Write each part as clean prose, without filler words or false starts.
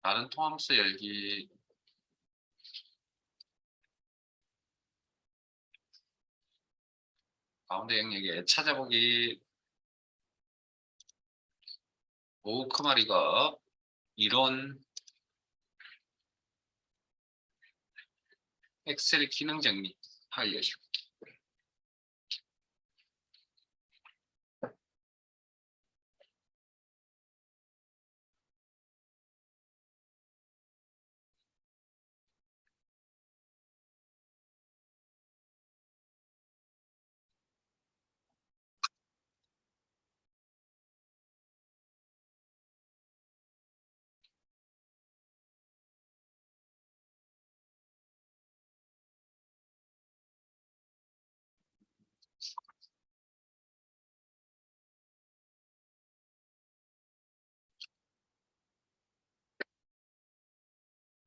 다른 통함수 열기. 가운데 영역에 찾아보기. 5 크마리가 이론 엑셀 기능 정리 알려주고.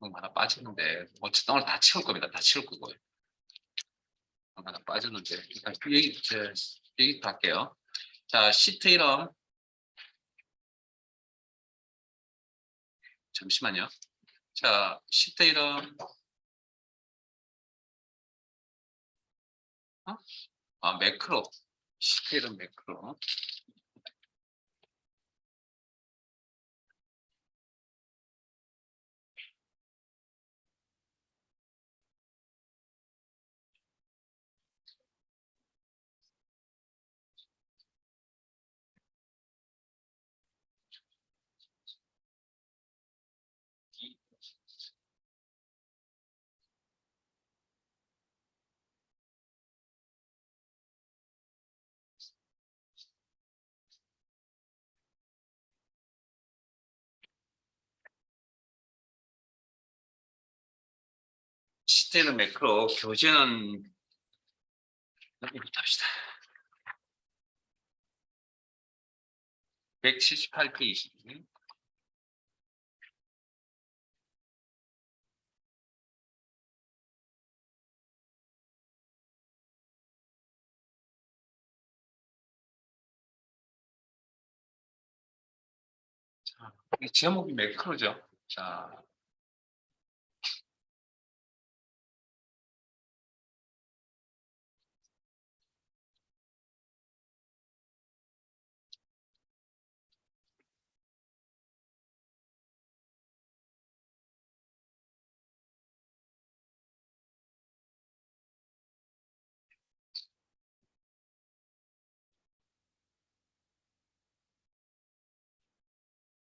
하나 빠지는데 어쨌든 오늘 다 채울 겁니다. 다 채울 거고요. 하나 빠졌는데 일단 여기부터 할게요. 자, 시트 이름. 잠시만요. 자, 시트 이름. 매크로. 시트 이름 매크로. 시트 이름 매크로. 교재는 이렇게 합시다. 178페이지. 자, 이 제목이 매크로죠.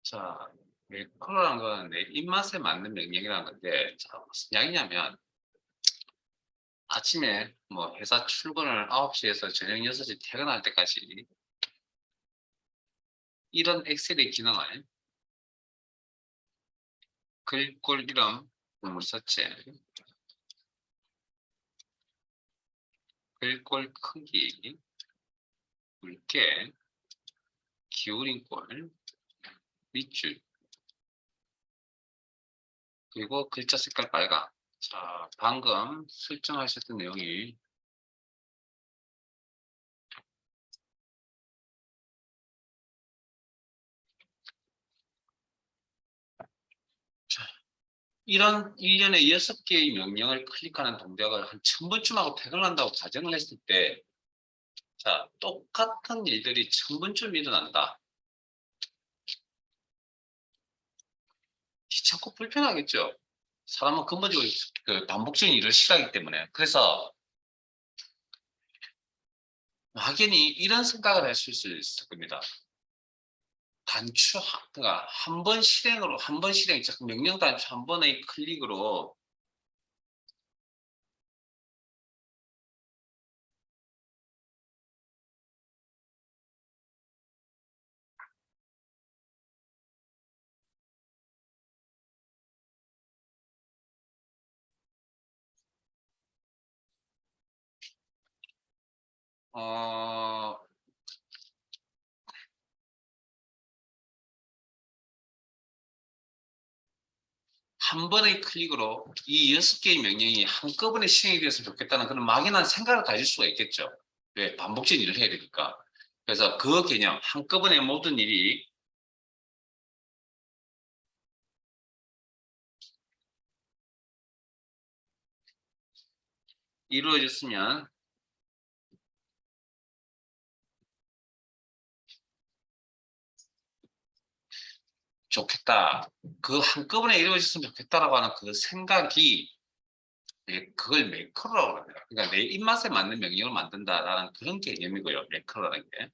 자, 매크로라는 건 내 입맛에 맞는 명령이라는 건데, 자, 무슨 이야기냐면 아침에 뭐 회사 출근을 9시에서 저녁 6시 퇴근할 때까지 이런 엑셀의 기능을 글꼴 이름, 물서체, 글꼴 크기, 굵게, 기울인 꼴, 밑줄, 그리고 글자 색깔 빨강. 자, 방금 설정하셨던 내용이 이런 일련의 6개의 명령을 클릭하는 동작을 한 1000번쯤 하고 퇴근한다고 가정을 했을 때, 자, 똑같은 일들이 1000번쯤 일어난다. 귀찮고 불편하겠죠. 사람은 근본적으로 그 반복적인 일을 싫어하기 때문에. 그래서 막연히 이런 생각을 하실 수 있을 겁니다. 단추, 그러니까 한 번 실행으로, 한 번 실행, 명령 단추 한 번의 클릭으로 어, 한 번의 클릭으로 이 6개의 명령이 한꺼번에 실행이 되었으면 좋겠다는 그런 막연한 생각을 가질 수가 있겠죠. 왜? 반복적인 일을 해야 되니까. 그래서 그 개념, 한꺼번에 모든 일이 이루어졌으면 좋겠다. 그 한꺼번에 이루어졌으면 좋겠다라고 하는 그 생각이 그걸 매크로라고 합니다. 그러니까 내 입맛에 맞는 명령을 만든다라는 그런 개념이고요. 매크로라는 게.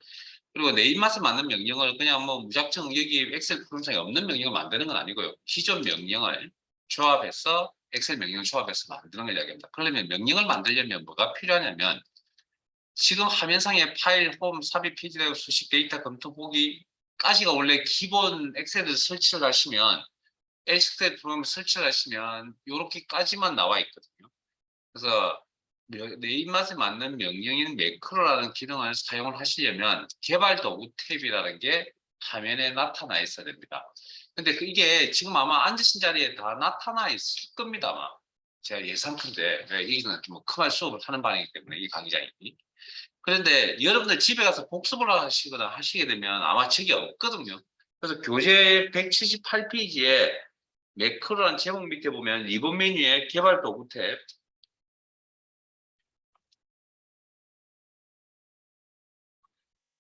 그리고 내 입맛에 맞는 명령을 그냥 뭐 무작정 여기 엑셀 프로그램상에 없는 명령을 만드는 건 아니고요. 기존 명령을 조합해서 엑셀 명령을 조합해서 만드는 걸 이야기합니다. 그러면 명령을 만들려면 뭐가 필요하냐면 지금 화면상에 파일, 홈, 삽입, 페이지, 수식, 데이터 검토, 보기까지가 원래 기본 엑셀을 설치를 하시면 엑셀 프로그램을 설치를 하시면 이렇게까지만 나와 있거든요. 그래서 내 입맛에 맞는 명령인 매크로라는 기능을 사용을 하시려면 개발 도구 탭이라는 게 화면에 나타나 있어야 됩니다. 근데 이게 지금 아마 앉으신 자리에 다 나타나 있을 겁니다. 아마. 제가 예상컨대 이거는 뭐 크말 수업을 하는 반이기 때문에 이 강의장이. 그런데 여러분들 집에 가서 복습을 하시거나 하시게 되면 아마 저게 없거든요. 그래서 교재 178페이지에 매크로란 제목 밑에 보면 이번 메뉴에 개발 도구 탭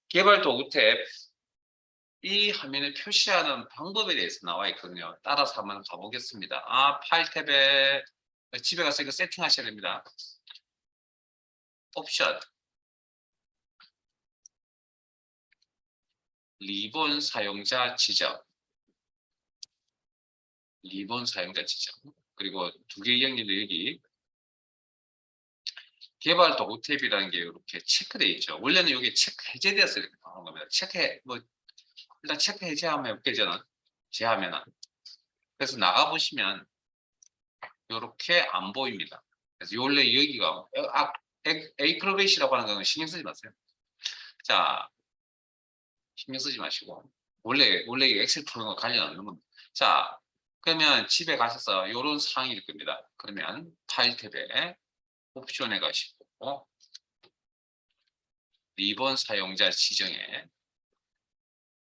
개발 도구 탭 이 화면에 표시하는 방법에 대해서 나와 있거든요. 따라서 한번 가보겠습니다. 파일 탭에 집에 가서 이거 세팅하셔야 됩니다. 옵션 리본 사용자 지정 리본 사용자 지정 그리고 두 개 이야기인데 여기 개발 도구 탭이라는 게 이렇게 체크되어 있죠. 원래는 여기 체크 해제되어서 이렇게 나오는 겁니다. 일단 체크 해제하면 없게 저는 제하면은 그래서 나가 보시면 이렇게 안 보입니다. 그래서 원래 여기가 에이크로베이시라고 하는 건 신경 쓰지 마세요. 자, 신경 쓰지 마시고 원래 엑셀 프로그램과 관련 없는 겁니다. 자, 그러면 집에 가셔서 이런 사항이 일 겁니다. 그러면 파일 탭에 옵션에 가시고 리본 사용자 지정에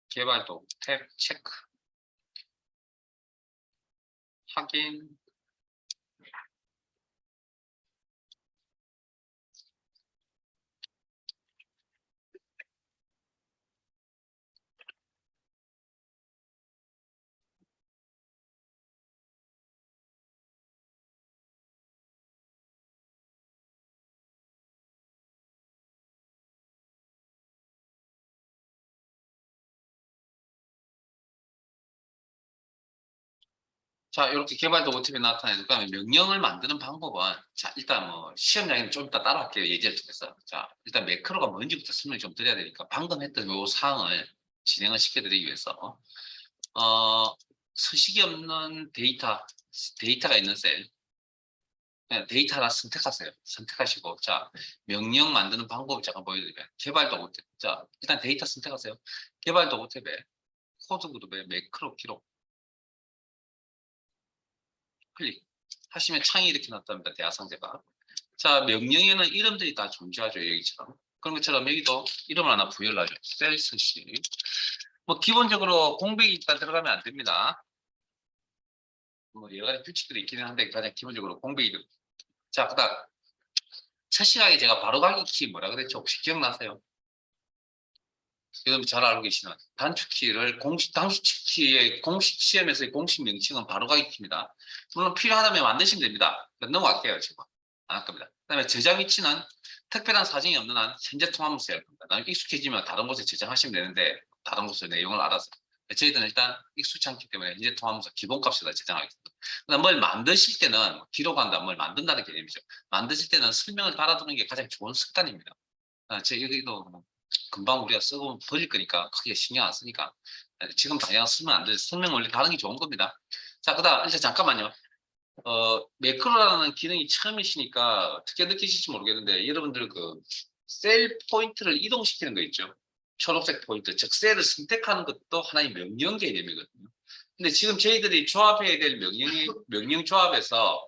개발 도구 탭 체크 확인 자, 이렇게 개발도 모티브에 나타나서 그러면 명령을 만드는 방법은 자, 일단 뭐 시험장에는 좀 이따 따라할게요. 예제를 통해서. 자, 일단 매크로가 뭔지부터 설명 좀 드려야 되니까 방금 했던 요 사항을 진행을 시켜드리기 위해서 서식이 없는 데이터가 있는 셀 그냥 데이터 하나 선택하세요. 선택하시고 자, 명령 만드는 방법을 잠깐 보여드리면 개발도 못해. 자, 일단 데이터 선택하세요. 개발도 못해. 코드 그룹에 매크로 기록 클릭 하시면 창이 이렇게 나타납니다. 대화 상대가. 자, 명령에는 이름들이 다 존재하죠. 여기처럼. 그런 것처럼 여기도 이름을 하나 부여를 하죠. 셀스시. 뭐 기본적으로 공백이 있다 들어가면 안 됩니다. 뭐 여러 가지 규칙들이 있기는 한데 가장 기본적으로 공백이 들어. 자, 그다음 첫 시간에 제가 바로가기 키 뭐라 그랬죠? 혹시 기억나세요? 여러분 잘 알고 계시는 단축키를 단축키의 공식 시험에서의 공식 명칭은 바로가기 키입니다. 물론 필요하다면 만드시면 됩니다. 넘어갈게요 지금 안 할 겁니다. 그다음에 저장 위치는 특별한 사정이 없는 한 현재 통합문서에 할 겁니다. 나중에 익숙해지면 다른 곳에 저장하시면 되는데 다른 곳의 내용을 알아서 저희들은 일단 익숙치 않기 때문에 현재 통합문서 기본값에다 저장하겠습니다. 그다음 뭘 만드실 때는 기록한다, 뭘 만든다는 개념이죠. 만드실 때는 설명을 달아두는 게 가장 좋은 습관입니다. 제 여기도 뭐 금방 우리가 쓰고 버릴 거니까 크게 신경 안 쓰니까 지금 당장 쓰면 안 돼. 설명 원래 다른 게 좋은 겁니다. 자, 그다음 이제 잠깐만요. 매크로라는 기능이 처음이시니까 어떻게 느끼실지 모르겠는데 여러분들 그 셀 포인트를 이동시키는 거 있죠. 초록색 포인트, 즉 셀을 선택하는 것도 하나의 명령 개념이거든요. 근데 지금 저희들이 조합해야 될 명령 조합에서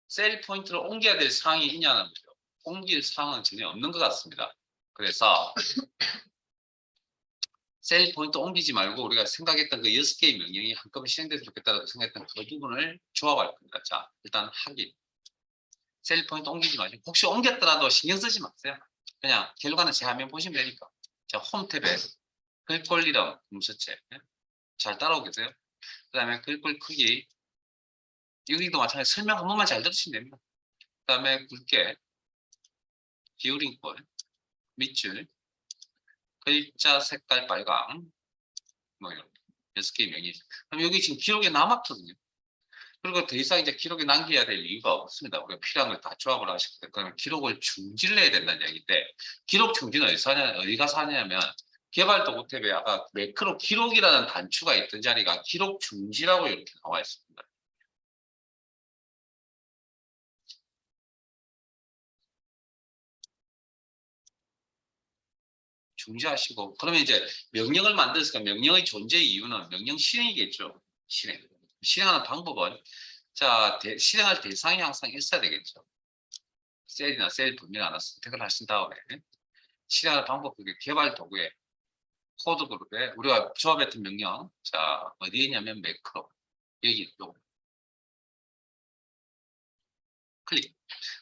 셀 포인트를 옮겨야 될 사항이 있냐는 거죠. 옮길 사항은 전혀 없는 것 같습니다. 그래서 셀 포인트 옮기지 말고 우리가 생각했던 그 6개의 명령이 한꺼번에 실행돼서 좋겠다고 생각했던 그 부분을 조합할 겁니다. 자, 일단 확인. 셀 포인트 옮기지 마시고 혹시 옮겼더라도 신경 쓰지 마세요. 그냥 결과는 제 화면 보시면 되니까. 자, 홈 탭에 글꼴 이름 검수체 잘 따라오고 계세요? 그 다음에 글꼴 크기 여기도 마찬가지 설명 한 번만 잘 들으시면 됩니다. 그 다음에 굵게 기울인꼴 밑줄 글자 색깔 빨강 뭐 이런 6개의 명이 그럼 여기 지금 기록에 남았거든요. 그리고 더 이상 이제 기록에 남겨야 될 이유가 없습니다. 우리가 필요한 걸 다 조합을 하셨기 때문에 그러면 기록을 중지를 해야 된다는 얘기인데 기록 중지는 어디 가서 하냐면 개발도구 탭에 아까 매크로 기록이라는 단추가 있던 자리가 기록 중지라고 이렇게 나와 있습니다. 중지하시고 그러면 이제 명령을 만들었으니까 명령의 존재 이유는 명령 실행이겠죠. 실행하는 방법은 자 실행할 대상이 항상 있어야 되겠죠. 셀이나 셀 범위를 하나 선택을 하신 다음에 실행할 방법 그게 개발 도구에 코드 그룹에 우리가 조합했던 명령 자 어디에 있냐면 매크로 여기 요 클릭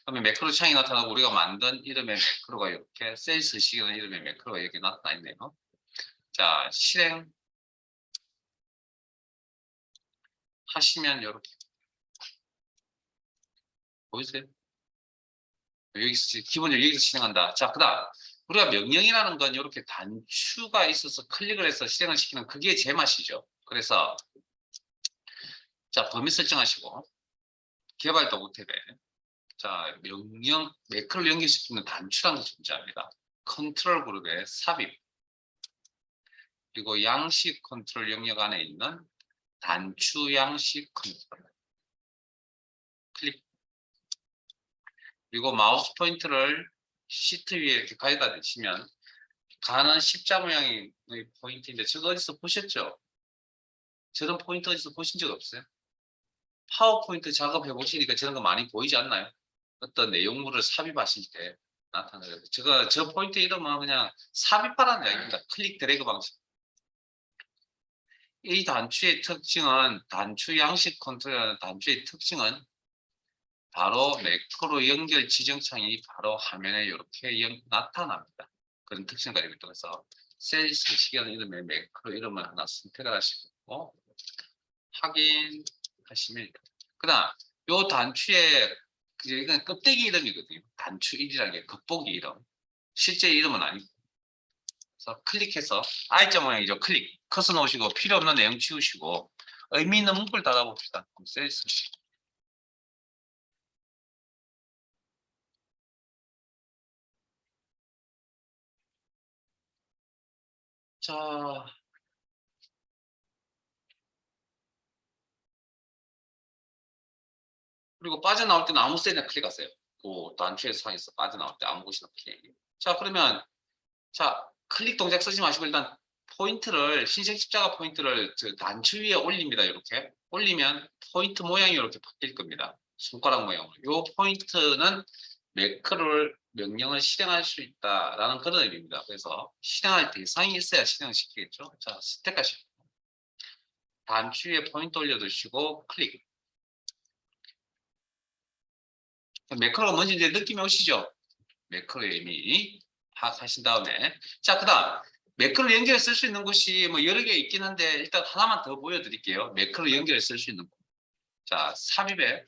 그러면 매크로 창이 나타나고 우리가 만든 이름의 매크로가 이렇게 셀 서식이라는 이름의 매크로가 여기 나타나 있네요. 자 실행 하시면 이렇게 보이세요? 여기서 기본적으로 여기서 실행한다. 자 그다음 우리가 명령이라는 건 이렇게 단추가 있어서 클릭을 해서 실행을 시키는 그게 제맛이죠. 그래서 자 범위 설정하시고 개발 도구 탭에 자 명령 매크로를 연결시키는 단추라는 게 존재합니다. 컨트롤 그룹의 삽입 그리고 양식 컨트롤 영역 안에 있는 단추 양식 컨트롤 클릭 그리고 마우스 포인트를 시트 위에 이렇게 가져다 대시면 가는 십자 모양의 포인트인데 저거 어디서 보셨죠? 저런 포인트 어디서 보신 적 없어요? 파워포인트 작업해 보시니까 저런 거 많이 보이지 않나요? 어떤 내용물을 삽입하실 때 나타나요. 저 포인트 이름은 그냥 삽입하라는 이야기입니다. 클릭 드래그 방식. 이 단추의 특징은 단추 양식 컨트롤이라는 단추의 특징은 바로 매크로 연결 지정창이 바로 화면에 이렇게 나타납니다. 그런 특징을 가지고 있다고 해서 셀스 시계는 이름의 매크로 이름을 하나 선택을 하시고 확인하시면 그 다음 요 단추의 이건 껍데기 이름이거든요. 단추 1이라는 게 겉보기 이름 실제 이름은 아니고 그래서 클릭해서 I자 모양이죠. 클릭 커서 놓으시고 필요 없는 내용 지우시고 의미 있는 문구를 달아봅시다. 셀스 자 그리고 빠져나올 때는 아무 셀이나 클릭하세요. 그 단추의 상에서 빠져나올 때 아무 곳이나 클릭. 자 그러면 자 클릭 동작 쓰지 마시고 일단 포인트를 흰색 십자가 포인트를 단추 위에 올립니다. 이렇게 올리면 포인트 모양이 이렇게 바뀔 겁니다. 손가락 모양으로. 이 포인트는 매크로를 명령을 실행할 수 있다라는 그런 의미입니다. 그래서 실행할 대상이 있어야 실행을 시키겠죠. 자 선택하시고 단추 위에 포인트 올려두시고 클릭. 매크로가 뭔지 이제 느낌이 오시죠? 매크로의 의미 파악하신 다음에 자 그다음 매크로 연결해 쓸 수 있는 곳이 뭐 여러 개 있긴 한데 일단 하나만 더 보여드릴게요. 매크로 연결해 쓸 수 있는 곳. 자 삽입에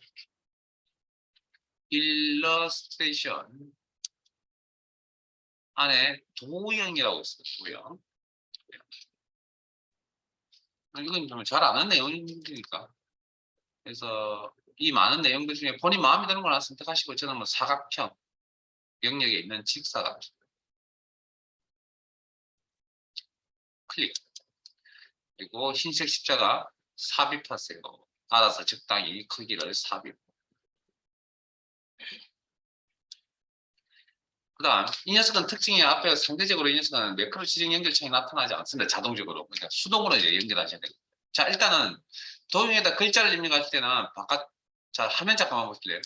일러스트레이션 안에 도형이라고 있어요. 도형. 이건 좀 잘 아는 내용이니까. 그래서 이 많은 내용들 중에 본인 마음에 드는 걸 하나 선택하시고 저는 뭐 사각형 영역에 있는 직사각 클릭 그리고 흰색 십자가 삽입하세요. 알아서 적당히 크기를 삽입. 그 다음 이 녀석은 특징이 앞에 상대적으로 이 녀석은 매크로 지정 연결창이 나타나지 않습니다. 자동적으로. 그러니까 수동으로 이제 연결하셔야 됩니다. 자 일단은 도형에다 글자를 입력할 때는 바깥 자 화면 잠깐만 보실래요?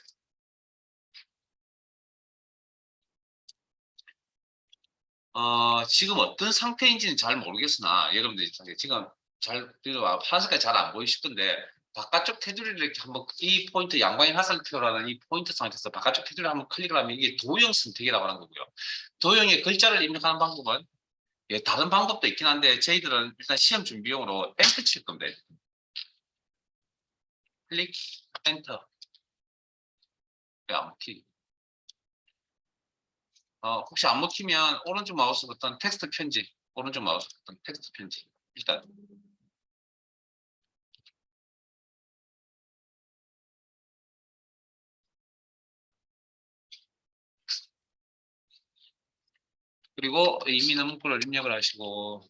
지금 어떤 상태인지는 잘 모르겠으나 여러분들이 지금 잘 파란색깔 잘 안 보이실 건데 바깥쪽 테두리를 이렇게 한번 이 포인트 양방향 화살표라는 이 포인트 상태에서 바깥쪽 테두리를 한번 클릭을 하면 이게 도형 선택이라고 하는 거고요. 도형에 글자를 입력하는 방법은 예, 다른 방법도 있긴 한데 저희들은 일단 시험 준비용으로 엔터 칠 겁니다. 클릭 엔터. 안 먹히. 혹시 안 먹히면 오른쪽 마우스 버튼 텍스트 편집, 오른쪽 마우스 버튼 텍스트 편집. 일단 그리고 이민의 문구를 입력을 하시고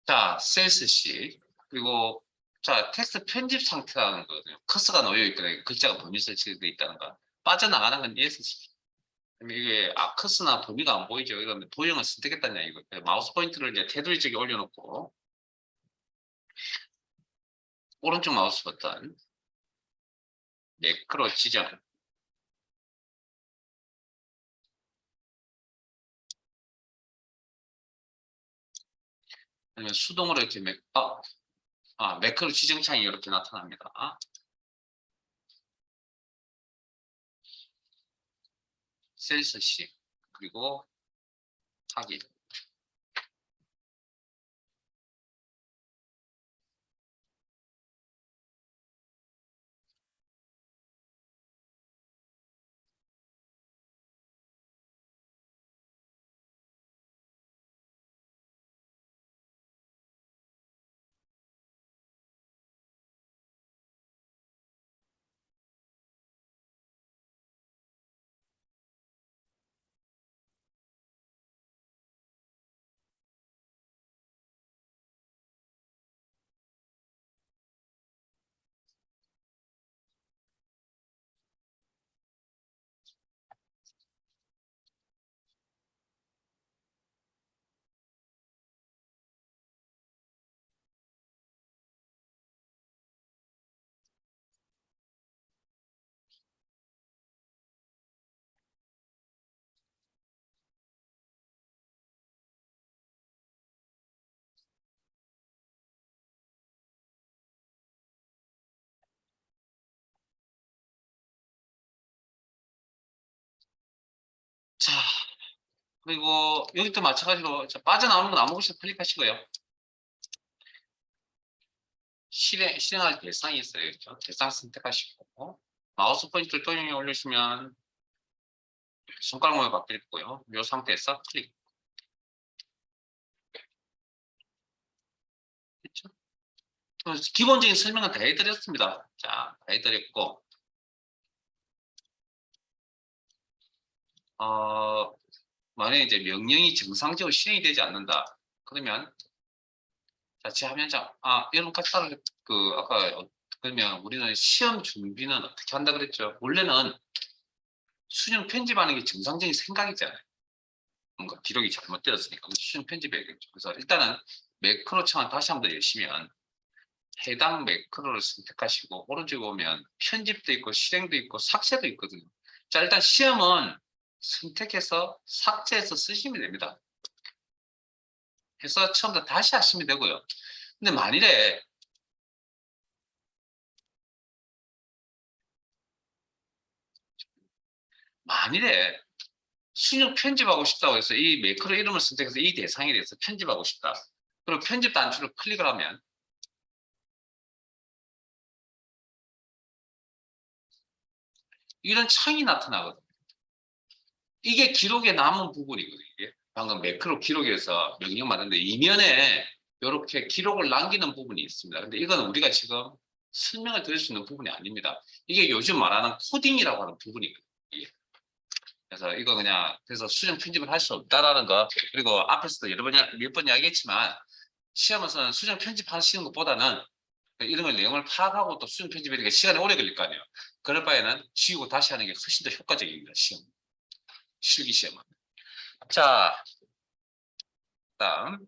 자, 셀스 C 그리고 자, 텍스트 편집 상태라는 거거든요. 커서가 놓여 있거든요. 글자가 범위 설치되어 있다는 거. 빠져나가는 건 ESC. 이게 커서나 범위가 안 보이죠. 이건 도형을 선택했다냐 이거. 마우스 포인트를 이제 테두리 쪽에 올려놓고 오른쪽 마우스 버튼 매크로 지정. 아니면 수동으로 이렇게 매크로 지정창이 이렇게 나타납니다. 셀스 C 그리고 확인. 자, 그리고 여기도 마찬가지로 빠져나오는 건 아무 곳이나 클릭하시고요. 실행할 대상이 있어요. 그렇죠? 대상 선택하시고 마우스 포인트를 도형에 올리시면 손가락 모양 바뀔 거고요. 이 상태에서 클릭. 그렇죠? 기본적인 설명은 다 해드렸습니다. 자, 다 해드렸고 만약에 이제 명령이 정상적으로 실행이 되지 않는다. 그러면 자, 제 화면장 여러분 같이 따라 아까 그러면 우리는 시험 준비는 어떻게 한다 그랬죠? 원래는 수능 편집하는 게 정상적인 생각이잖아요. 뭔가 기록이 잘못되었으니까 수능 편집해야겠죠. 그래서 일단은 매크로 창을 다시 한번 더 열시면 해당 매크로를 선택하시고 오른쪽에 보면 편집도 있고 실행도 있고 삭제도 있거든요. 자, 일단 시험은 선택해서 삭제해서 쓰시면 됩니다. 해서 처음부터 다시 하시면 되고요. 근데 만일에 수능 편집하고 싶다고 해서 이 매크로 이름을 선택해서 이 대상에 대해서 편집하고 싶다. 그리고 편집 단추를 클릭을 하면 이런 창이 나타나거든요. 이게 기록에 남은 부분이거든요. 이게. 방금 매크로 기록에서 명령 받았는데 이면에 이렇게 기록을 남기는 부분이 있습니다. 근데 이건 우리가 지금 설명을 드릴 수 있는 부분이 아닙니다. 이게 요즘 말하는 코딩이라고 하는 부분이거든요. 그래서 이거 그냥 그래서 수정 편집을 할 수 없다라는 거, 그리고 앞에서도 몇 번 이야기했지만 시험에서는 수정 편집하시는 것보다는 이런 걸 내용을 파악하고 또 수정 편집하니까 시간이 오래 걸릴 거 아니에요. 그럴 바에는 지우고 다시 하는 게 훨씬 더 효과적입니다. 실기 시험은. 자, 다음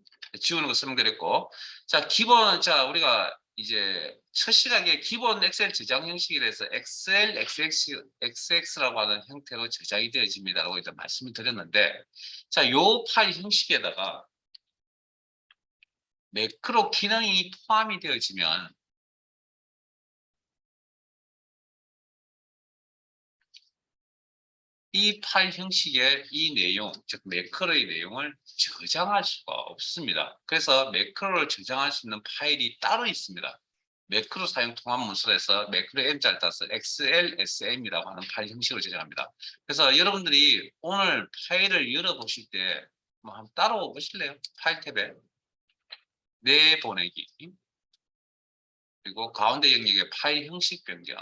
지우는 거 설명드렸고, 자 기본, 자 우리가 이제 첫 시각에 기본 엑셀 저장 형식이라서 엑셀 XX라고 하는 형태로 저장이 되어집니다라고 일단 말씀을 드렸는데, 자 요 파일 형식에다가 매크로 기능이 포함이 되어지면 이 파일 형식의 이 내용, 즉 매크로의 내용을 저장할 수가 없습니다. 그래서 매크로를 저장할 수 있는 파일이 따로 있습니다. 매크로 사용 통합 문서에서 매크로 M자를 따서 XLSM이라고 하는 파일 형식으로 저장합니다. 그래서 여러분들이 오늘 파일을 열어보실 때 뭐 한번 따로 보실래요? 파일 탭에 내보내기, 그리고 가운데 영역에 파일 형식 변경.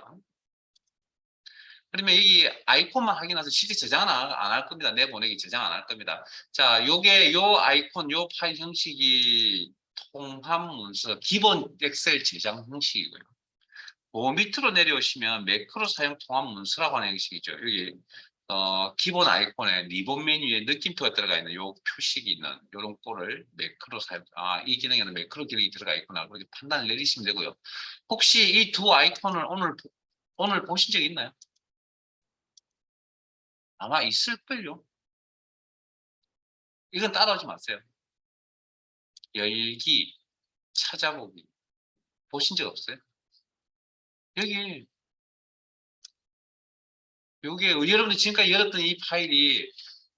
그러면 이 아이콘만 확인해서 실제 저장은 안 할 겁니다. 내보내기 저장 안 할 겁니다. 자, 요게 요 아이콘, 요 파일 형식이 통합 문서 기본 엑셀 저장 형식이고요. 그 밑으로 내려오시면 매크로 사용 통합 문서라고 하는 형식이죠. 여기 기본 아이콘에 리본 메뉴에 느낌표가 들어가 있는 요 표식이 있는 요런 꼴을 매크로 사용, 이 기능에는 매크로 기능이 들어가 있구나, 그렇게 판단을 내리시면 되고요. 혹시 이 두 아이콘을 오늘 보신 적 있나요? 아마 있을걸요. 이건 따라오지 마세요. 열기, 찾아보기. 보신 적 없어요? 여기, 요게 여러분들 지금까지 열었던 이 파일이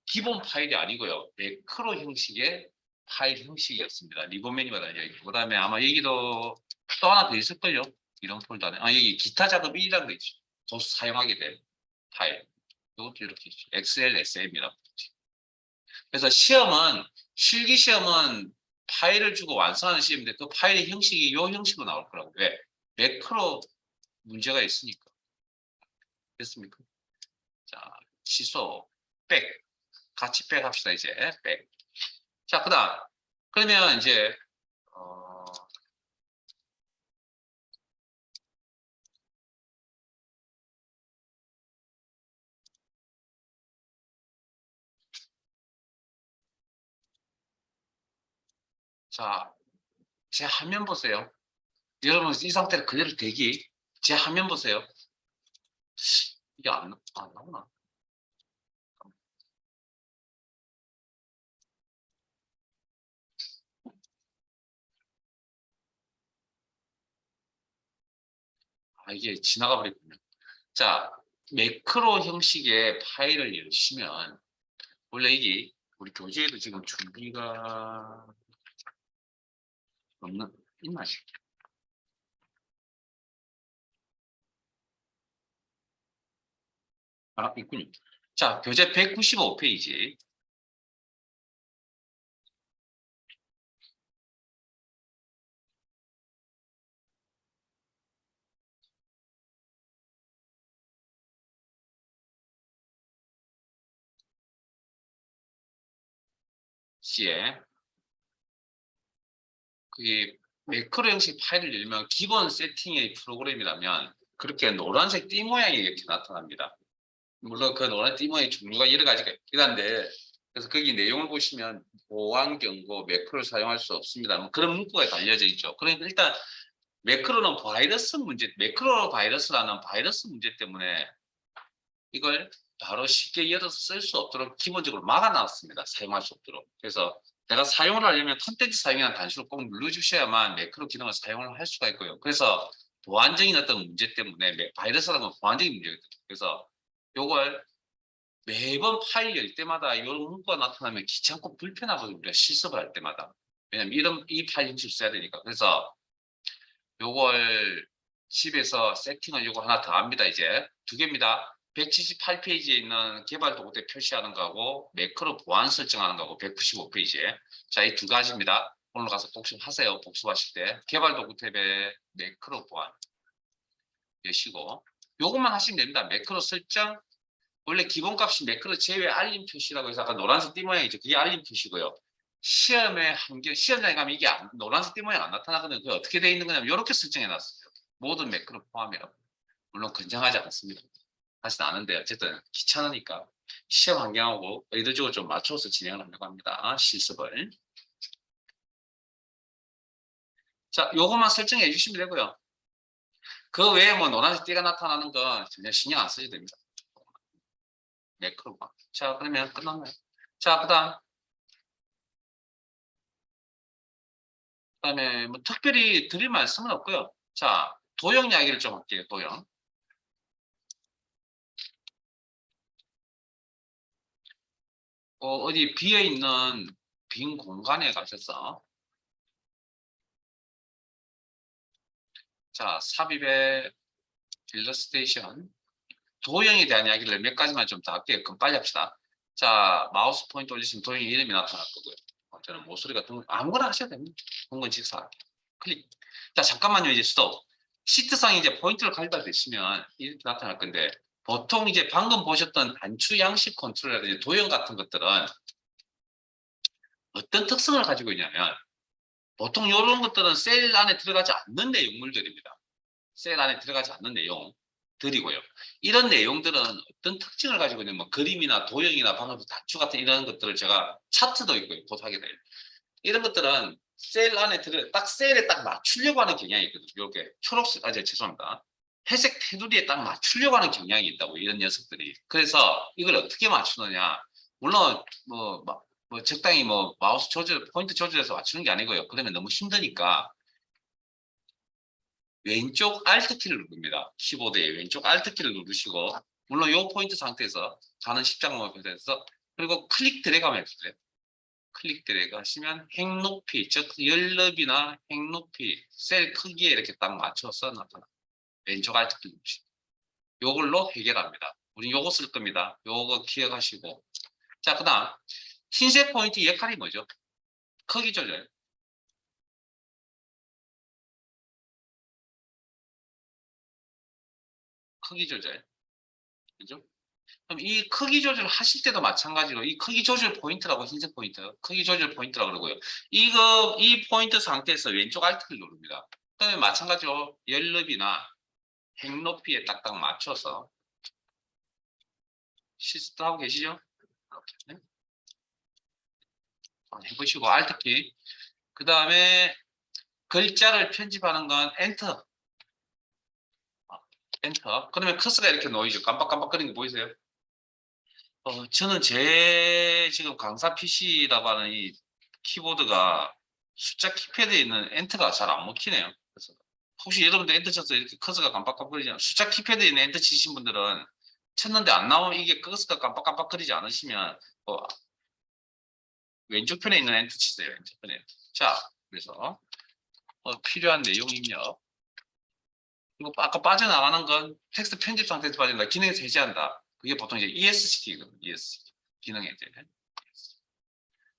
기본 파일이 아니고요. 매크로 형식의 파일 형식이었습니다. 리본 메뉴가 여기. 그 다음에 아마 여기도 또 하나 더 있을걸요. 이런 폴더 안에. 여기 기타 작업 1이라는 거 있죠. 더 사용하게 될 파일. 이것도 이렇게 있죠. XLSM이라고. 그래서 실기 시험은 파일을 주고 완성하는 시험인데 그 파일의 형식이 이 형식으로 나올 거라고. 왜? 매크로 문제가 있으니까. 됐습니까? 자, 취소, 백. 같이 백 합시다, 이제. 백. 자, 그 다음. 그러면 이제, 어, 자, 제 화면 보세요. 여러분, 이 상태로 그대로 대기. 제 화면 보세요. 이게 안 나오나? 이게 지나가 버렸군요. 자, 매크로 형식의 파일을 열시면, 원래 이게 우리 교재에도 지금 준비가 없는, 있나요? 있군요. 자, 교재 195페이지. C에 그게 매크로 형식 파일을 열면 기본 세팅의 프로그램이라면 그렇게 노란색 띠 모양이 이렇게 나타납니다. 물론 그 노란 띠 모양의 종류가 여러 가지가 있긴 한데, 그래서 거기 내용을 보시면 보안 경고 매크로를 사용할 수 없습니다, 뭐 그런 문구가 달려져 있죠. 그러니까 일단 매크로는 바이러스 문제, 매크로 바이러스라는 바이러스 문제 때문에 이걸 바로 쉽게 열어서 쓸 수 없도록 기본적으로 막아놨습니다. 사용할 수 없도록. 그래서 내가 사용을 하려면 컨텐츠 사용이라는 단추를 꼭 눌러주셔야만 매크로 기능을 사용을 할 수가 있고요. 그래서 보안적인 어떤 문제 때문에 바이러스라는 건 보안적인 문제거든요. 그래서 요걸 매번 파일 열 때마다 이런 문구가 나타나면 귀찮고 불편하거든요. 우리가 실습을 할 때마다. 왜냐면 이 파일 형식을 써야 되니까. 그래서 요걸 집에서 세팅을 요거 하나 더 합니다. 이제 두 개입니다. 178페이지에 있는 개발 도구대 표시하는 거하고 매크로 보안 설정하는 거하고 195페이지에, 자, 이 두 가지입니다. 올라가서 복습하세요. 복습하실 때 개발 도구 탭에 매크로 보안 여시고 요것만 하시면 됩니다. 매크로 설정 원래 기본값이 매크로 제외 알림 표시라고 해서 아까 노란색 띠 모양이죠. 그게 알림 표시고요. 시험에 시험장에 가면 이게 노란색 띠 모양 안 나타나거든요. 그게 어떻게 되어 있는 거냐면 이렇게 설정해 놨어요. 모든 매크로 포함이라고. 물론 건장하지 않습니다. 하진 않은데 어쨌든 귀찮으니까 시험 환경하고 의도적으로 좀 맞춰서 진행을 하려고 합니다. 실습을. 자, 요것만 설정해 주시면 되고요. 그 외에 뭐 노란색 띠가 나타나는 건 전혀 신경 안 쓰셔도 됩니다. 매크로만. 자, 그러면 끝났나요? 자, 그다음에 뭐 특별히 드릴 말씀은 없고요. 자, 도형 이야기를 좀 할게요. 도형. 어디 비어 있는 빈 공간에 가셔서 자, 삽입의 일러스트레이션 도형에 대한 이야기를 몇 가지만 좀 더 할게요. 그럼 빨리 합시다. 자, 마우스 포인트 올리시면 도형 이름이 나타날 거고요. 저는 모서리가 아무거나 하셔도 됩니다. 동건 직사 클릭. 자, 잠깐만요. 이제 스톱. 시트상에 이제 포인트를 가져다 대시면 이렇게 나타날 건데 보통 이제 방금 보셨던 단추 양식 컨트롤이라든지 도형 같은 것들은 어떤 특성을 가지고 있냐면 보통 이런 것들은 셀 안에 들어가지 않는 내용물들입니다. 셀 안에 들어가지 않는 내용들이고요. 이런 내용들은 어떤 특징을 가지고 있는 뭐 그림이나 도형이나 방금 단추 같은 이런 것들을 제가 차트도 있고요. 곧 하게 돼요. 이런 것들은 셀 안에 딱 셀에 딱 맞추려고 하는 경향이 있거든요. 이렇게 초록색, 죄송합니다. 회색 테두리에 딱 맞추려고 하는 경향이 있다고, 이런 녀석들이. 그래서 이걸 어떻게 맞추느냐. 물론, 적당히 마우스 조절, 포인트 조절해서 맞추는 게 아니고요. 그러면 너무 힘드니까 왼쪽 Alt키를 누릅니다. 키보드의 왼쪽 Alt키를 누르시고, 물론 이 포인트 상태에서 가는 십자가모드에서 그리고 클릭 드래그 하면 돼요. 클릭 드래그 하시면 행 높이, 즉 열넓이나 행 높이, 셀 크기에 이렇게 딱 맞춰서 나타나. 왼쪽 Alt 키 누르시고. 요걸로 해결합니다. 우리 요거 쓸 겁니다. 요거 기억하시고. 자, 그다음 흰색 포인트 역할이 뭐죠? 크기 조절. 크기 조절. 그죠? 그럼 이 크기 조절 하실 때도 마찬가지로 이 크기 조절 포인트라고, 흰색 포인트, 크기 조절 포인트라고 그러고요. 이 포인트 상태에서 왼쪽 Alt를 누릅니다. 그다음에 마찬가지로 열넓이나 행 높이에 딱딱 맞춰서 시스트 하고 계시죠? 이렇게 해보시고 Alt키. 그 다음에 글자를 편집하는 건 엔터. 엔터. 그러면 커서가 이렇게 놓이죠. 깜빡깜빡거리는 거 보이세요? 저는 제 지금 강사 PC라고 하는 이 키보드가 숫자 키패드에 있는 엔터가 잘 안 먹히네요. 그래서 혹시 여러분들 엔터 쳐서 이렇게 커서가 깜빡깜빡거리지 숫자 키패드에 있는 엔터 치신 분들은 쳤는데 안 나오면 이게 커서가 깜빡깜빡거리지 않으시면 왼쪽 편에 있는 엔터 치세요. 왼쪽 편에. 자, 그래서 필요한 내용 입력. 그리고 아까 빠져나가는 건 텍스트 편집 상태에서 빠진다. 기능에서 해제한다. 그게 보통 이제 ESC거든요. ESC. 기능 해제.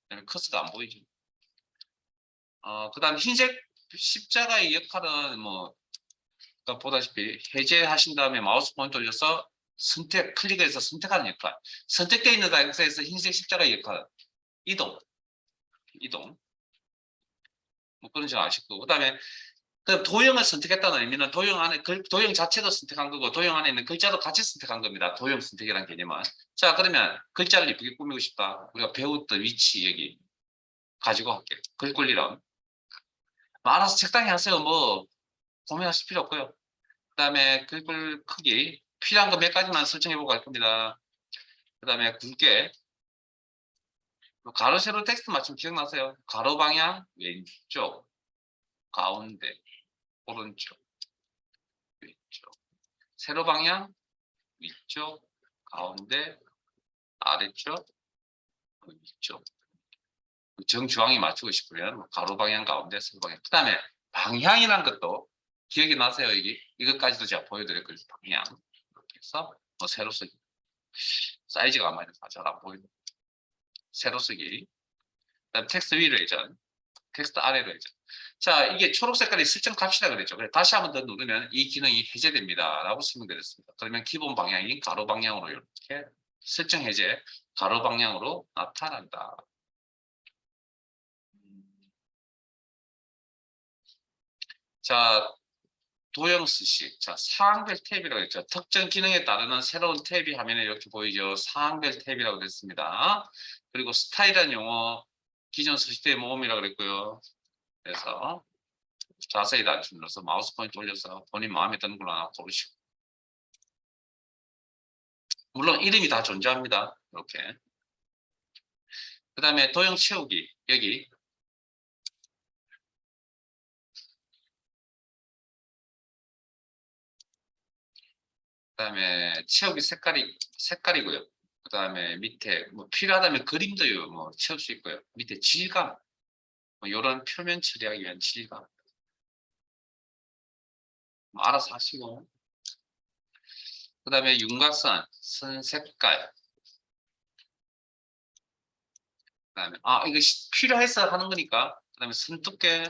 그다음에 커스가 안 보이죠. 그다음 흰색 십자가의 역할은 보다시피 해제하신 다음에 마우스 포인트 올려서 클릭해서 선택하는 역할. 선택되어 있는 상태에서 흰색 십자가의 역할. 이동. 그런 줄 아실 거고. 그다음에 그 도형을 선택했다는 의미는 도형 자체도 선택한 거고 도형 안에 있는 글자도 같이 선택한 겁니다. 도형 선택이라는 개념은. 자, 그러면 글자를 이쁘게 꾸미고 싶다. 우리가 배웠던 위치 여기 가지고 할게요. 글꼴리럼. 알아서 적당히 하세요. 고민하실 필요 없고요. 그다음에 글꼴 크기 필요한 거 몇 가지만 설정해보고 갈 겁니다. 그다음에 굵게 가로 세로 텍스트 맞춤 기억나세요? 가로 방향 왼쪽, 가운데, 오른쪽, 왼쪽. 세로 방향 위쪽, 가운데, 아래쪽, 위쪽. 정중앙에 맞추고 싶으면 가로 방향, 가운데, 세로 방향. 그다음에 방향이란 것도 기억이 나세요? 이것까지도 제가 보여드릴 거예요. 방향. 이렇게 해서 세로 쓰기. 사이즈가 아마 잘 안 보이는 세로 쓰기. 그다음 텍스트 위로 예전. 텍스트 아래로 해줘. 자, 이게 초록 색깔이 설정 값이라 그랬죠. 그래 다시 한번 더 누르면 이 기능이 해제됩니다. 라고 설명드렸습니다. 그러면 기본 방향이 가로 방향으로 이렇게 설정 해제, 가로 방향으로 나타난다. 자, 도형 스식. 자, 사항별 탭이라고 했죠. 특정 기능에 따르는 새로운 탭이 화면에 이렇게 보이죠. 사항별 탭이라고 됐습니다. 그리고 스타일이라는 용어, 기존 서식대의 모음이라고 그랬고요. 그래서 자세히 단추 눌러서 마우스 포인트 올려서 본인 마음에 드는 걸로 하나 고르시고. 물론 이름이 다 존재합니다. 이렇게. 그 다음에 도형 채우기. 여기. 그 다음에 채우기 색깔이고요. 그 다음에 밑에 뭐 필요하다면 그림도 뭐 채울 수 있고요. 밑에 질감. 뭐 이런 표면 처리하기 위한 질감. 뭐 알아서 하시고. 그 다음에 윤곽선, 선 색깔. 그 다음에, 이거 필요해서 하는 거니까. 그 다음에 선 두께.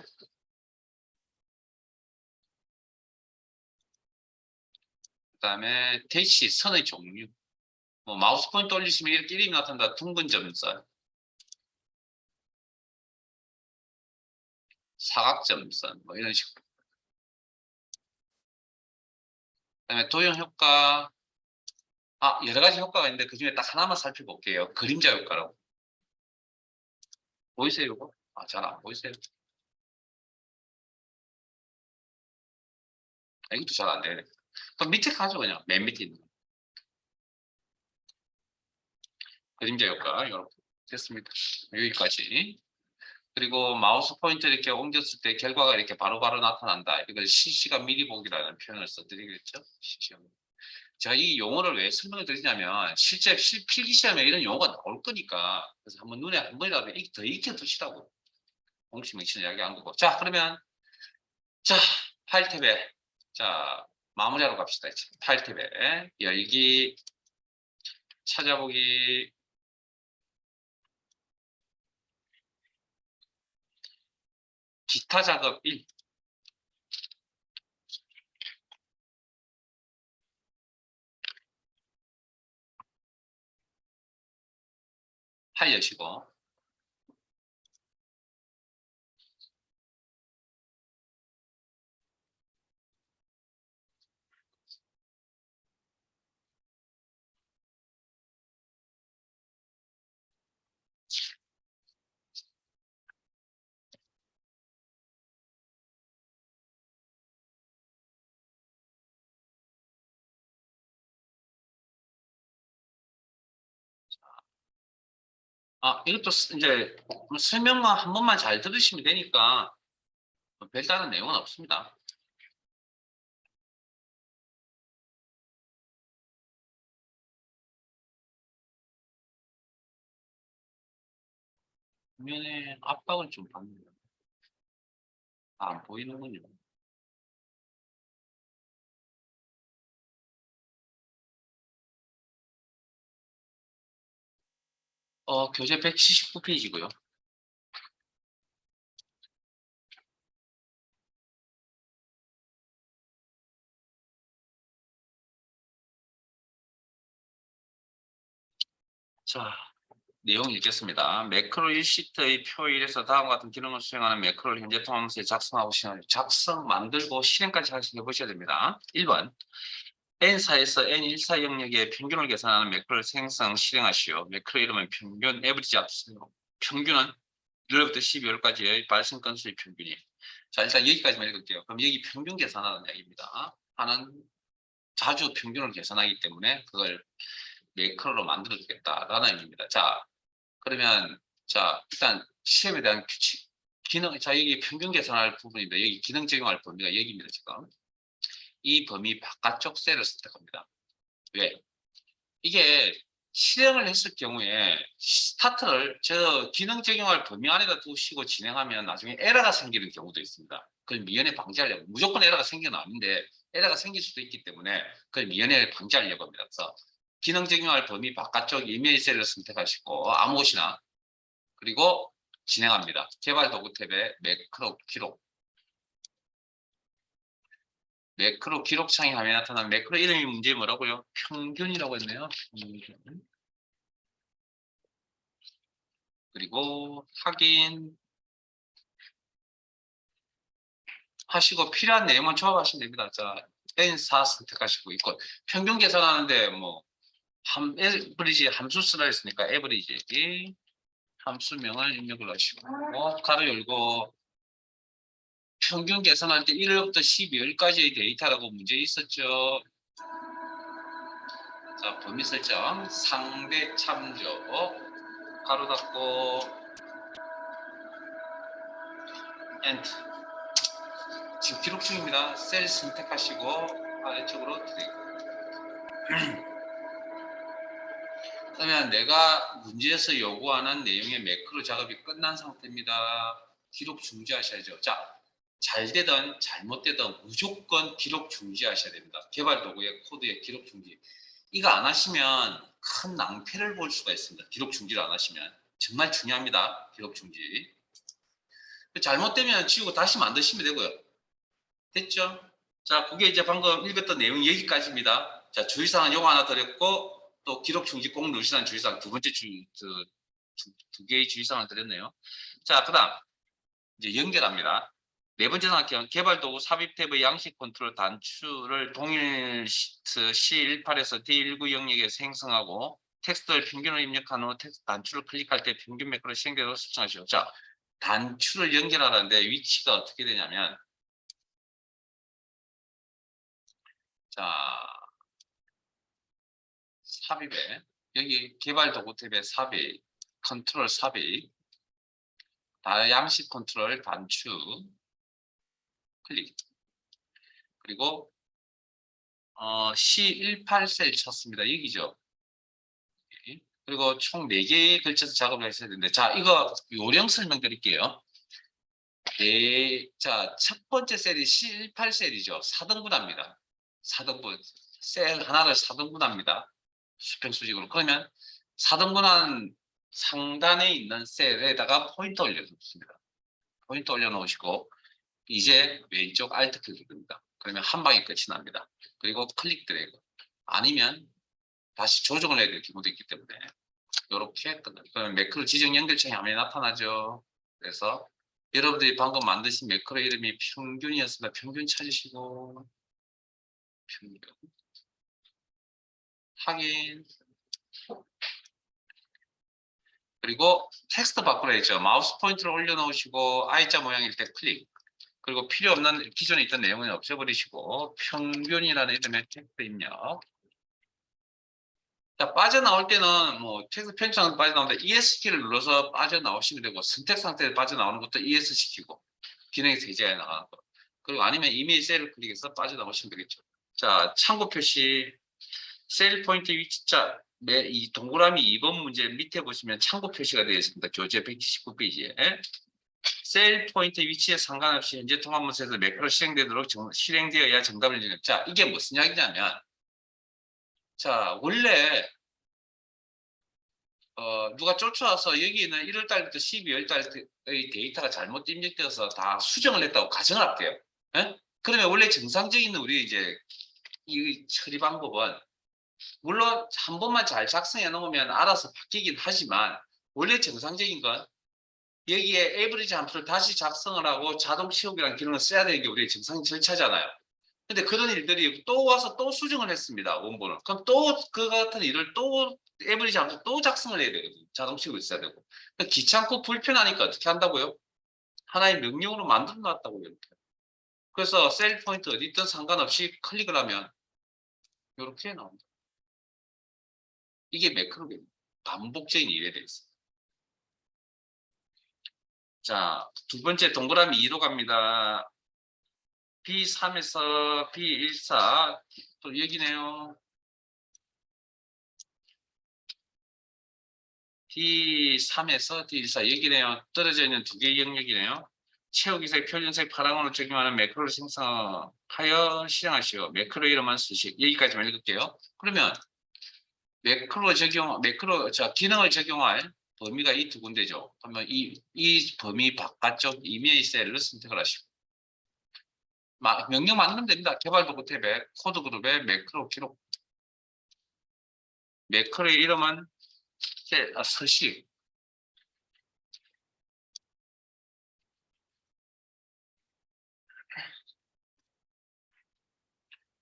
그 다음에 대시, 선의 종류. 뭐 마우스 포인트 올리시면 이렇게 이름이 나타난다. 둥근 점선, 사각점선, 뭐 이런 식으로. 그다음에 도형 효과. 여러 가지 효과가 있는데 그 중에 딱 하나만 살펴볼게요. 그림자 효과라고. 보이세요, 이거? 잘 안 보이세요? 이것도 잘 안 되네. 그럼 밑에 가죠, 그냥. 맨 밑에 있는 거. 그림자 효과, 이렇게 됐습니다. 여기까지. 그리고 마우스 포인트 이렇게 옮겼을 때 결과가 이렇게 바로바로 나타난다. 이걸 실시간 미리 보기라는 표현을 써드리겠죠? 실시간. 제가 이 용어를 왜 설명을 드리냐면 실제 필기 시험에 이런 용어가 나올 거니까 그래서 한번 눈에 한 번이라도 더 익혀두시라고 공식 명시는 이야기한 거고. 자, 그러면 자, 파일 탭에 자 마무리하러 갑시다. 이제. 파일 탭에 열기, 찾아보기, 기타 작업 1. 파일 여시고. 이것도 이제 설명만 한 번만 잘 들으시면 되니까 별다른 내용은 없습니다. 화면에 압박을 좀 받는다. 안 보이는군요. 교재 179페이지고요. 자, 내용 읽겠습니다. 매크로 1시트의 표 1에서 다음과 같은 기능을 수행하는 매크로를 현재 통합서에 작성하고 만들고 실행까지 해보셔야 됩니다. 1번, N사에서 N14 영역의 평균을 계산하는 매크로를 생성, 실행하시오. 매크로 이름은 평균, 에버리지 합수요. 평균은 1월부터 12월까지의 발생 건수의 평균이. 자, 일단 여기까지만 읽을게요. 그럼 여기 평균 계산하는 얘기입니다. 하는 자주 평균을 계산하기 때문에 그걸 매크로로 만들어 주겠다라는 의미입니다. 자, 그러면 자, 일단 시험에 대한 규칙, 기능, 자, 여기 평균 계산할 부분인데 여기 기능 적용할 범위가 여기입니다. 지금 이 범위 바깥쪽 셀을 선택합니다. 왜? 이게 실행을 했을 경우에 스타트를 저 기능 적용할 범위 안에다 두시고 진행하면 나중에 에러가 생기는 경우도 있습니다. 그걸 미연에 방지하려고, 무조건 에러가 생기는 아닌데 에러가 생길 수도 있기 때문에 그걸 미연에 방지하려고 합니다. 그래서 기능 적용할 범위 바깥쪽 이메일 셀을 선택하시고 아무 곳이나, 그리고 진행합니다. 개발 도구 탭에 매크로 기록. 매크로 기록 창이 화면에 나타난 매크로 이름이 문제 뭐라고요? 평균이라고 했네요. 평균. 그리고 확인 하시고 필요한 내용만 조합하시면 됩니다. 자, N4 선택하시고 있고 평균 계산하는데 뭐 에버리지 함수 쓰라 했으니까 에버리지 함수명을 입력을 하시고 가로 열고 평균 계산할 때 1월부터 12월까지의 데이터라고 문제 있었죠. 자, 범위 설정 상대 참조 가로 닫고 엔터. 지금 기록 중입니다. 셀 선택하시고 아래쪽으로 드래그. 그러면 내가 문제에서 요구하는 내용의 매크로 작업이 끝난 상태입니다. 기록 중지하셔야죠. 자, 잘 되든 잘못되든 무조건 기록 중지하셔야 됩니다. 개발 도구의 코드의 기록 중지. 이거 안 하시면 큰 낭패를 볼 수가 있습니다. 기록 중지를 안 하시면. 정말 중요합니다. 기록 중지. 잘못되면 지우고 다시 만드시면 되고요. 됐죠? 자, 그게 이제 방금 읽었던 내용 여기까지입니다. 자, 주의사항은 요거 하나 드렸고 또 기록 중지 꼭 누르시라는 주의사항 두 번째 두 개의 주의사항을 드렸네요. 자, 그다음 이제 연결합니다. 네 번째 사항 개발 도구 삽입 탭의 양식 컨트롤 단추를 동일 시트 C18에서 D19 영역에서 생성하고 텍스트를 평균을 입력한 후 텍스트 단추를 클릭할 때 평균 매크로 시행되도록 설정하시오. 자, 단추를 연결하는데 위치가 어떻게 되냐면 자, 삽입에 여기 개발 도구 탭에 삽입, 컨트롤 삽입, 양식 컨트롤 단추 클릭. 그리고 C18셀 쳤습니다. 여기죠. 그리고 총 4개의 걸쳐서 작업을 하셔야 되는데 자, 이거 요령 설명드릴게요. 자, 첫 번째 셀이 C18셀이죠. 4등분합니다. 4등분. 셀 하나를 4등분합니다. 수평 수직으로. 그러면 4등분한 상단에 있는 셀에다가 포인트 올려놓습니다. 포인트 올려놓으시고 이제 왼쪽 Alt 클릭입니다. 그러면 한 방에 끝이 납니다. 그리고 클릭 드래그. 아니면 다시 조정을 해야 될 경우도 있기 때문에 이렇게 끝납니다. 그러면 매크로 지정 연결창이 화면에 나타나죠. 그래서 여러분들이 방금 만드신 매크로 이름이 평균이었습니다. 평균 찾으시고 평균 확인. 그리고 텍스트 바꾸라 했죠. 마우스 포인트를 올려놓으시고 I자 모양일 때 클릭. 그리고 필요 없는 기존에 있던 내용은 없애버리시고 평균이라는 이름의 텍스트 입력. 자, 빠져나올 때는 뭐 텍스트 편집창에서 빠져나오는데 ES키를 눌러서 빠져나오시면 되고 선택 상태에서 빠져나오는 것도 ES 시키고 기능이 세제에 나가는 거. 그리고 아니면 이메일 셀을 클릭해서 빠져나오시면 되겠죠. 자, 참고 표시 셀 포인트 위치. 자, 이 동그라미 2번 문제 밑에 보시면 참고 표시가 되어 있습니다. 교재 179페이지에. 셀 포인트 위치에 상관없이 현재 통합문서에서 매크로 실행되도록 실행되어야 정답을 주는. 자, 이게 무슨 이야기냐면 자, 원래 누가 쫓아와서 여기는 1월달부터 12월달의 데이터가 잘못 입력되어서 다 수정을 했다고 가정을 할게요. 예? 그러면 원래 정상적인 우리 이제 이 처리 방법은 물론 한 번만 잘 작성해 놓으면 알아서 바뀌긴 하지만 원래 정상적인 건 여기에 에버리지 함수를 다시 작성을 하고 자동 치우기라는 기능을 써야 되는 게 우리의 정상 절차잖아요. 근데 그런 일들이 또 와서 또 수정을 했습니다. 원본을. 그럼 또 그 같은 일을 또 에버리지 함수 또 작성을 해야 되거든요. 자동 치우고 있어야 되고. 그러니까 귀찮고 불편하니까 어떻게 한다고요? 하나의 명령으로 만들어 놨다고요. 이렇게. 그래서 셀 포인트 어디 있든 상관없이 클릭을 하면 이렇게 나옵니다. 이게 매크로입니다. 반복적인 일에 대해서. 자, 두 번째 동그라미 2로 갑니다. B3에서 B14 또 여기네요. D3에서 D14 여기네요. 떨어져 있는 두 개의 영역이네요. 채우기색, 표준색, 파랑으로 적용하는 매크로를 생성하여 실행하시오. 매크로 이름만 쓰시. 여기까지만 읽을게요. 그러면 매크로 적용, 기능을 적용할 범위가 이 두 군데죠. 그러면 이 범위 바깥쪽 이메일 셀을 선택을 하시고 명령 만들면 됩니다. 개발 도구 탭에 코드 그룹에 매크로 기록. 매크로의 이름은 서식.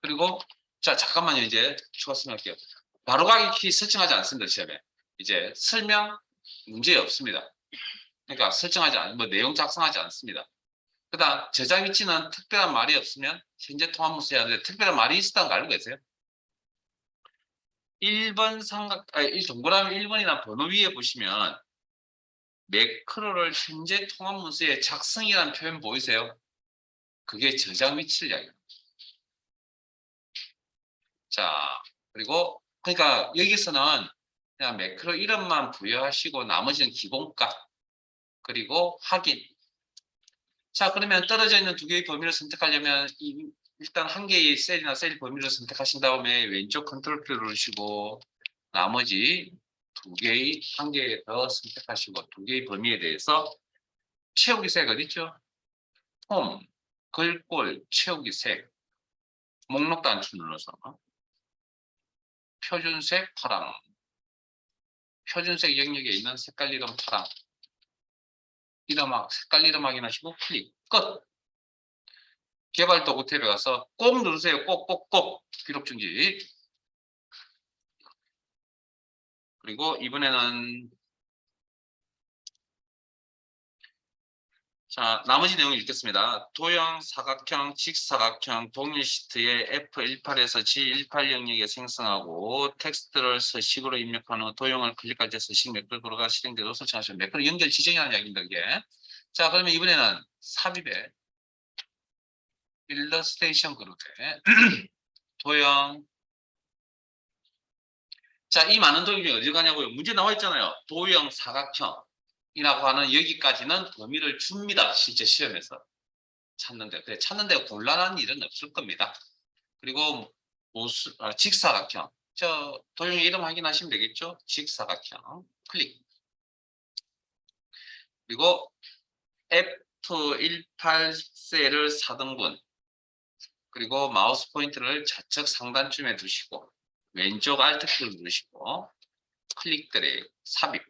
그리고 자 잠깐만요. 이제 추가 설명할게요. 바로가기 키 설정하지 않습니다. 시험에. 이제 설명 문제 없습니다. 그러니까 설정하지 않, 뭐 내용 작성하지 않습니다. 그다음 저장 위치는 특별한 말이 없으면 현재 통합문 써야 하는데 특별한 말이 있었다는 거 알고 계세요? 1번 이 동그라미 1번이나 번호 위에 보시면 매크로를 현재 통합문서에 작성이라는 표현 보이세요? 그게 저장 위치를 이야기합니다. 자, 그리고 그러니까 여기서는 그냥 매크로 이름만 부여하시고 나머지는 기본값 그리고 확인. 자, 그러면 떨어져 있는 두 개의 범위를 선택하려면 일단 한 개의 셀이나 셀 범위를 선택하신 다음에 왼쪽 컨트롤 키를 누르시고 나머지 한 개 더 선택하시고 두 개의 범위에 대해서 채우기 색 어디 있죠? 홈, 글꼴, 채우기 색, 목록 단추 눌러서 표준색 파랑, 표준색 영역에 있는 색깔 이름 파랑, 색깔 이름 확인하시고 클릭, 끝! 개발 도구 탭에 가서 꼭 누르세요. 꼭 기록 중지. 그리고 이번에는 자, 나머지 내용 읽겠습니다. 도형, 사각형, 직사각형, 동일 시트에 F18에서 G18 영역에 생성하고 텍스트를 서식으로 입력한 후 도형을 클릭할 때 서식 매크로가 실행되도록 설정하시면 매크로 연결 지정이라는 이야기입니다. 이게. 자, 그러면 이번에는 삽입에 일러스트레이션 그룹에 도형. 자, 이 많은 도형이 어디 가냐고요? 문제 나와 있잖아요. 도형, 사각형. 이라고 하는 여기까지는 범위를 줍니다. 실제 시험에서 찾는데 곤란한 일은 없을 겁니다. 그리고 직사각형. 저 도형의 이름 확인하시면 되겠죠? 직사각형 클릭. 그리고 F18셀을 4등분. 그리고 마우스 포인트를 좌측 상단쯤에 두시고 왼쪽 Alt 키를 누르시고 클릭 드래그 삽입.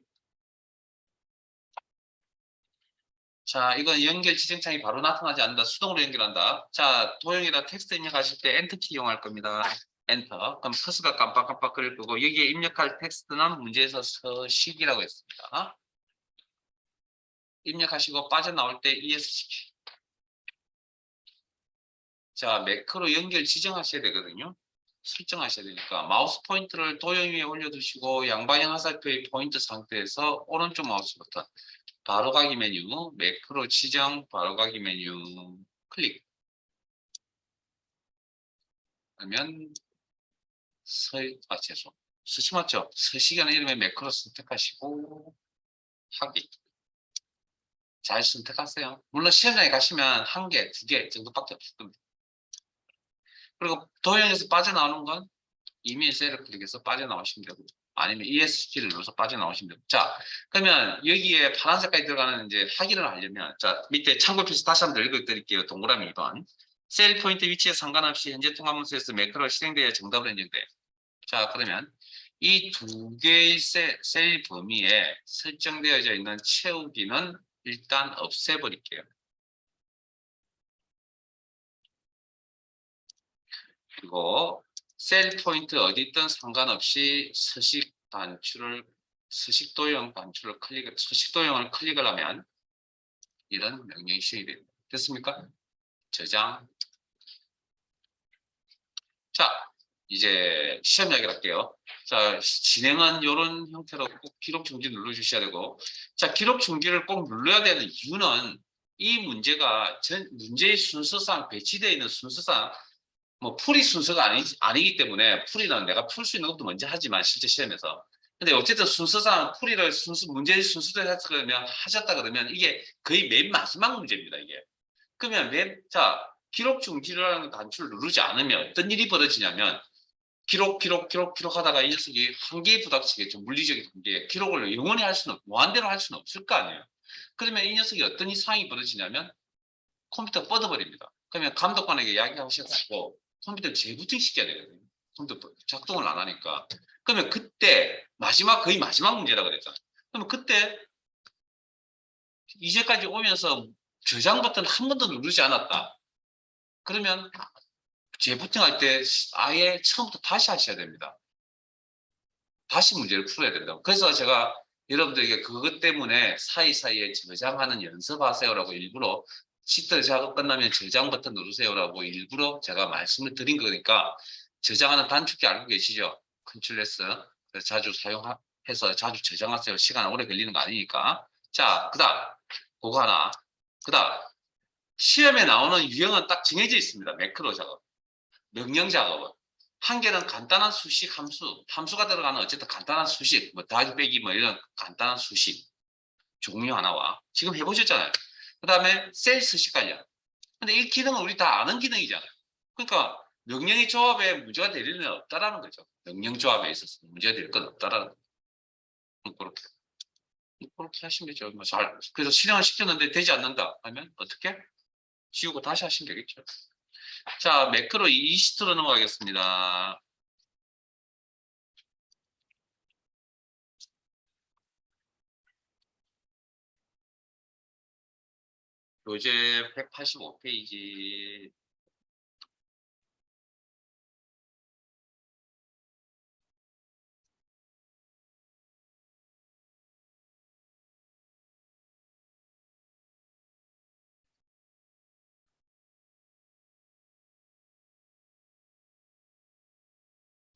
자, 이건 연결 지정창이 바로 나타나지 않는다. 수동으로 연결한다. 자, 도형에다 텍스트 입력하실 때 엔터키 이용할 겁니다. 엔터. 그럼 커서가 깜빡깜빡 거릴 거고 여기에 입력할 텍스트는 문제에서 서식이라고 했습니다. 입력하시고 빠져나올 때 ESC. 자, 매크로 연결 지정하셔야 되거든요. 설정하셔야 되니까 마우스 포인트를 도형 위에 올려두시고 양방향 화살표의 포인트 상태에서 오른쪽 마우스 버튼 바로가기 메뉴, 매크로 지정, 바로가기 메뉴 클릭. 그러면 서식 맞죠? 서식이라는 이름의 매크로 선택하시고 확인. 잘 선택하세요. 물론 시험장에 가시면 한 개, 두 개 정도밖에 없을 겁니다. 그리고 도형에서 빠져나오는 건 이메일 셀을 클릭해서 빠져나오시면 되고 아니면 ESC를 눌러서 빠져나오시면 되고. 자, 그러면 여기에 파란 색깔이 들어가는 이제 확인을 하려면 자, 밑에 참고 표시 다시 한번 읽어드릴게요. 동그라미 2번. 셀 포인트 위치에 상관없이 현재 통합문서에서 매크로가 실행되어야 정답을 했는데 자, 그러면 이 두 개의 셀 범위에 설정되어져 있는 채우기는 일단 없애버릴게요. 그리고 셀 포인트 어디 있든 상관없이 서식 도형 단추를 서식 도형을 클릭을 하면 이런 명령이 시행이 됩니다. 됐습니까? 저장. 자, 이제 시험 이야기를 할게요. 자, 진행은 이런 형태로 꼭 기록 중지 눌러주셔야 되고, 자, 기록 중지를 꼭 눌러야 되는 이유는 이 문제가 문제의 순서상 배치되어 있는 순서상 뭐 풀이 순서가 아니기 때문에 풀이는 내가 풀 수 있는 것도 먼저 하지만 실제 시험에서 근데 어쨌든 순서상 풀이를 문제의 순서대로 하셨다 그러면 이게 거의 맨 마지막 문제입니다. 이게 그러면 기록 중지라는 단추를 누르지 않으면 어떤 일이 벌어지냐면 기록 하다가 이 녀석이 한계에 부닥치겠죠. 물리적인 한계. 기록을 영원히 할 수는, 무한대로 할 수는 없을 거 아니에요. 그러면 이 녀석이 어떤 상황이 벌어지냐면 컴퓨터가 뻗어버립니다. 그러면 감독관에게 이야기하셔가지고 컴퓨터를 재부팅 시켜야 되거든요. 컴퓨터 작동을 안 하니까. 그러면 그때 거의 마지막 문제라 그랬잖아요. 그러면 그때 이제까지 오면서 저장 버튼 한 번도 누르지 않았다. 그러면 재부팅할 때 아예 처음부터 다시 하셔야 됩니다. 다시 문제를 풀어야 된다고. 그래서 제가 여러분들에게 그것 때문에 사이사이에 저장하는 연습하세요라고 일부러 시트 작업 끝나면 저장 버튼 누르세요라고 일부러 제가 말씀을 드린 거니까 저장하는 단축키 알고 계시죠? 컨트롤 S 자주 사용해서 자주 저장하세요. 시간 오래 걸리는 거 아니니까. 자, 그다음 그거 하나. 그다음 시험에 나오는 유형은 딱 정해져 있습니다. 매크로 작업, 명령 작업은. 한 개는 간단한 수식 함수가 들어가는 어쨌든 간단한 수식, 뭐 더하기 빼기 뭐 이런 간단한 수식 종류 하나와 지금 해보셨잖아요. 그 다음에 셀 수식관이야. 근데 이 기능은 우리 다 아는 기능이잖아요. 그러니까 명령의 조합에 문제가 될 일은 없다라는 거죠. 명령 조합에 있어서 문제가 될 건 없다라는 거죠. 그렇게 하시면 되죠. 뭐 그래서 실행을 시켰는데 되지 않는다 하면 어떻게? 지우고 다시 하시면 되겠죠. 자, 매크로 20로 넘어가겠습니다. 교재 185페이지.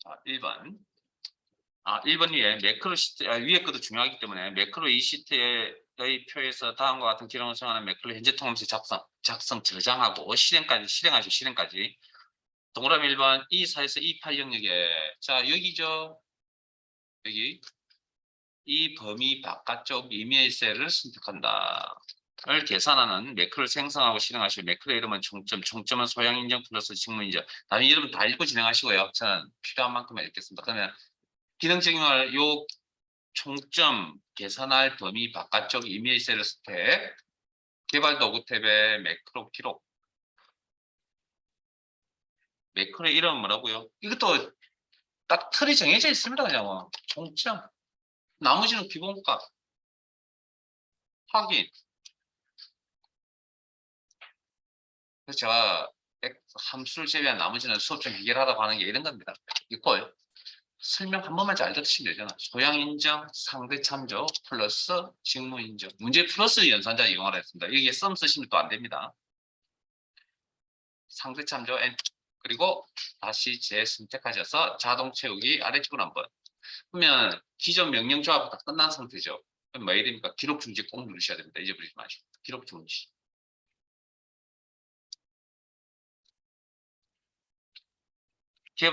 자, 1번. 1번 매크로 시트, 위에 것도 중요하기 때문에 매크로 이 시트의 표에서 다음과 같은 기능을 수행하는 매크로 현재 통함수 작성, 저장하고 실행까지. 동그라미 1번 E4에서 E8 영역에 자 여기죠. 여기 이 범위 바깥쪽 이메일 셀을 선택한다. 를 계산하는 매크로를 생성하고 실행하시고 매크로의 이름은 총점은 소양 인정 플러스 직무 인정. 다른 이름은 다 읽고 진행하시고요. 저는 필요한 만큼만 읽겠습니다. 그러면 기능 적용을 요 총점 계산할 범위 바깥쪽 이메일 셀을 선택. 개발 도구 탭에 매크로 기록. 매크로의 이름은 뭐라고요? 이것도 딱 틀이 정해져 있습니다. 그냥 총점. 나머지는 기본값. 확인. 그래서 제가 함수를 제외한 나머지는 수업 중 해결하라고 하는 게 이런 겁니다. 이걸 설명 한 번만 잘 들으시면 되잖아. 소양 인정, 상대 참조, 플러스 직무 인정. 문제 플러스 연산자 이용하라 했습니다. 여기에 썸 쓰시면 또 안 됩니다. 상대 참조 그리고 다시 재선택하셔서 자동 채우기 아래쪽으로 한번. 그러면 기존 명령 조합이 다 끝난 상태죠. 그럼 뭐 해야 됩니까? 기록 중지 꼭 누르셔야 됩니다. 잊어버리지 마시고. 기록 중지. 세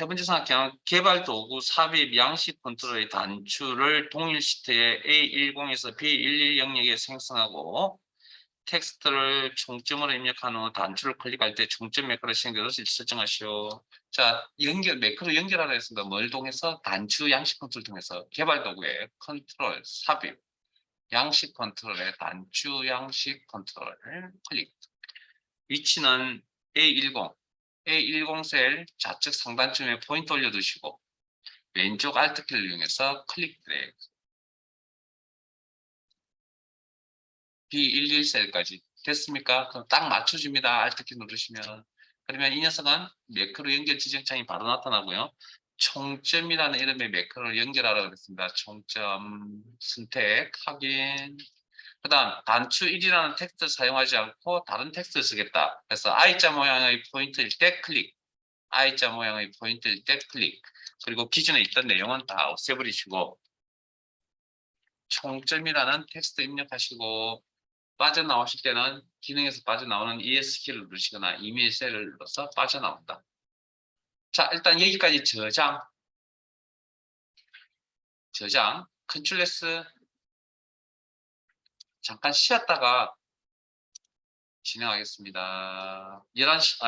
번째 생각형 개발 도구 삽입 양식 컨트롤의 단추를 동일 시트에 A10에서 B11 영역에 생성하고 텍스트를 총점으로 입력한 후 단추를 클릭할 때 총점 매크로 시행되도록 설정하시오. 자, 매크로 연결하라 했습니다. 뭘 통해서? 단추 양식 컨트롤 통해서 개발 도구의 컨트롤 삽입 양식 컨트롤의 단추 양식 컨트롤 클릭. 위치는 A10 셀 좌측 상단쯤에 포인트 올려두시고 왼쪽 Alt키를 이용해서 클릭 드래그 B11 셀까지 됐습니까? 그럼 딱 맞춰줍니다. Alt키 누르시면. 그러면 이 녀석은 매크로 연결 지정창이 바로 나타나고요. 총점이라는 이름의 매크로를 연결하라고 했습니다. 총점 선택 확인. 그 다음 단추 1이라는 텍스트를 사용하지 않고 다른 텍스트를 쓰겠다. 그래서 I자 모양의 포인트일 때 클릭. I자 모양의 포인트일 때 클릭. 그리고 기존에 있던 내용은 다 없애버리시고 총점이라는 텍스트 입력하시고 빠져나오실 때는 기능에서 빠져나오는 ESK를 누르시거나 이메일 셀을 눌러서 빠져나온다. 자, 일단 여기까지 저장, 컨트롤 S 잠깐 쉬었다가 진행하겠습니다. 4시